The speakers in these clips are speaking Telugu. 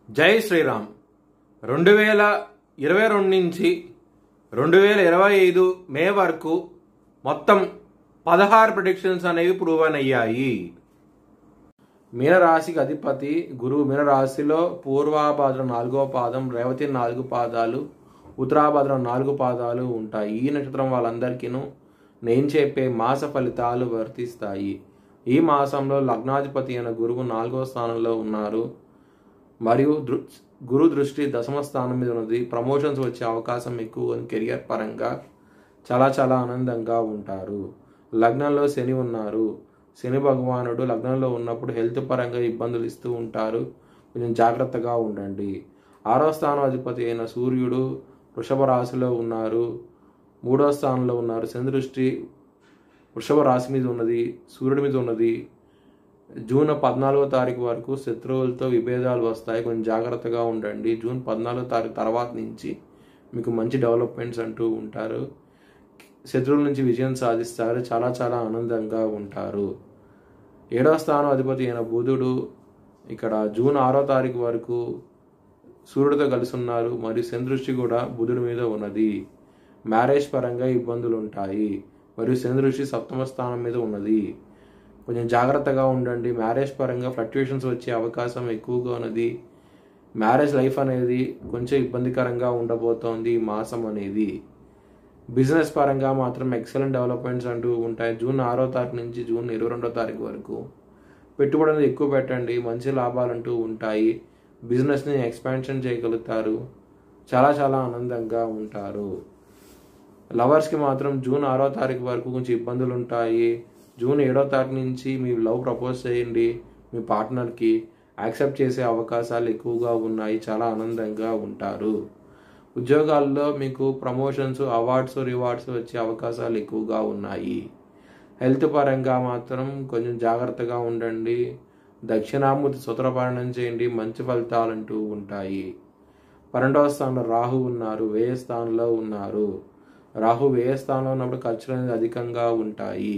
జై శ్రీరామ్. 2022 నుంచి 2025 మే వరకు మొత్తం 16 ప్రిడిక్షన్స్ అనేవి ప్రూవన్ అయ్యాయి. మీనరాశికి అధిపతి గురువు. మీనరాశిలో పూర్వాభాద్ర 4వ పాదం, రేవతి 4 పాదాలు, ఉత్తరాభాద్ర 4 పాదాలు ఉంటాయి. ఈ నక్షత్రం వాళ్ళందరికీను నేను చెప్పే మాస ఫలితాలు వర్తిస్తాయి. ఈ మాసంలో లగ్నాధిపతి అయిన గురువు 4వ స్థానంలో ఉన్నారు మరియు గురు దృష్టి 10వ స్థానం మీద ఉన్నది. ప్రమోషన్స్ వచ్చే అవకాశం ఎక్కువ, కెరియర్ పరంగా చాలా ఆనందంగా ఉంటారు. లగ్నంలో శని ఉన్నారు. శని భగవానుడు లగ్నంలో ఉన్నప్పుడు హెల్త్ పరంగా ఇబ్బందులు ఇస్తూ ఉంటారు, కొంచెం జాగ్రత్తగా ఉండండి. 6వ స్థానం అధిపతి అయిన సూర్యుడు వృషభ రాశిలో ఉన్నారు, 3వ స్థానంలో ఉన్నారు. శని దృష్టి వృషభ రాశి మీద ఉన్నది, సూర్యుడి మీద ఉన్నది. జూన్ 14వ తారీఖు వరకు శత్రువులతో విభేదాలు వస్తాయి, కొంచెం జాగ్రత్తగా ఉండండి. జూన్ 14వ తారీఖు తర్వాత నుంచి మీకు మంచి డెవలప్మెంట్స్ అంటూ ఉంటారు. శత్రువుల నుంచి విజయం సాధిస్తారు, చాలా ఆనందంగా ఉంటారు. 7వ స్థానం అధిపతి అయిన బుధుడు ఇక్కడ జూన్ 6వ తారీఖు వరకు సూర్యుడితో కలిసి ఉన్నారు మరియు శని దృష్టి కూడా బుధుడి మీద ఉన్నది. మ్యారేజ్ పరంగా ఇబ్బందులు ఉంటాయి మరియు శని దృష్టి 7వ స్థానం మీద ఉన్నది. కొంచెం జాగ్రత్తగా ఉండండి. మ్యారేజ్ పరంగా ఫ్లక్చుయేషన్స్ వచ్చే అవకాశం ఎక్కువగా ఉన్నది. మ్యారేజ్ లైఫ్ అనేది కొంచెం ఇబ్బందికరంగా ఉండబోతోంది ఈ మాసం అనేది. బిజినెస్ పరంగా మాత్రం ఎక్సలెంట్ డెవలప్మెంట్స్ అంటూ ఉంటాయి. జూన్ 6వ తారీఖు నుంచి జూన్ 22వ తారీఖు వరకు పెట్టుబడి అనేది ఎక్కువ పెట్టండి, మంచి లాభాలు అంటూ ఉంటాయి. బిజినెస్ని ఎక్స్పాన్షన్ చేయగలుగుతారు, చాలా ఆనందంగా ఉంటారు. లవర్స్కి మాత్రం జూన్ 6వ తారీఖు వరకు కొంచెం ఇబ్బందులు ఉంటాయి. జూన్ 7వ తారీఖు నుంచి మీ లవ్ ప్రపోజ్ చేయండి, మీ పార్ట్నర్కి యాక్సెప్ట్ చేసే అవకాశాలు ఎక్కువగా ఉన్నాయి, చాలా ఆనందంగా ఉంటారు. ఉద్యోగాల్లో మీకు ప్రమోషన్స్, అవార్డ్స్, రివార్డ్స్ వచ్చే అవకాశాలు ఎక్కువగా ఉన్నాయి. హెల్త్ పరంగా మాత్రం కొంచెం జాగ్రత్తగా ఉండండి. దక్షిణామూర్తి సూత్రపాలనం చేయండి, మంచి ఫలితాలు అంటూ ఉంటాయి. 12వ స్థానంలో రాహు ఉన్నారు, వ్యయ స్థానంలో ఉన్నారు. రాహు వ్యయ స్థానంలో ఉన్నప్పుడు ఖర్చులు అనేది అధికంగా ఉంటాయి.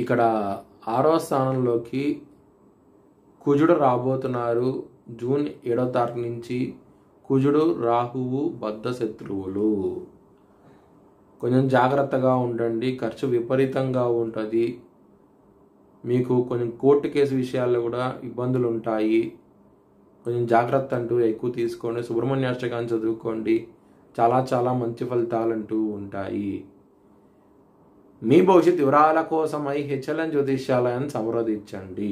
ఇక్కడ 6వ స్థానంలోకి కుజుడు రాబోతున్నారు. జూన్ 7వ తారీఖు నుంచి కుజుడు రాహువు బద్ధ శత్రువులు, కొంచెం జాగ్రత్తగా ఉండండి. ఖర్చు విపరీతంగా ఉంటుంది. మీకు కొంచెం కోర్టు కేసు విషయాల్లో కూడా ఇబ్బందులు ఉంటాయి, కొంచెం జాగ్రత్త అంటూ ఎక్కువ తీసుకోండి. సుబ్రహ్మణ్యాష్టకాన్ని చదువుకోండి, చాలా మంచి ఫలితాలు అంటూ ఉంటాయి. మీ భవిష్యత్ వివరాల కోసమై హెచ్ఎల్ఎన్ జ్యోతిష్యాలయాన్ని సంప్రదించండి.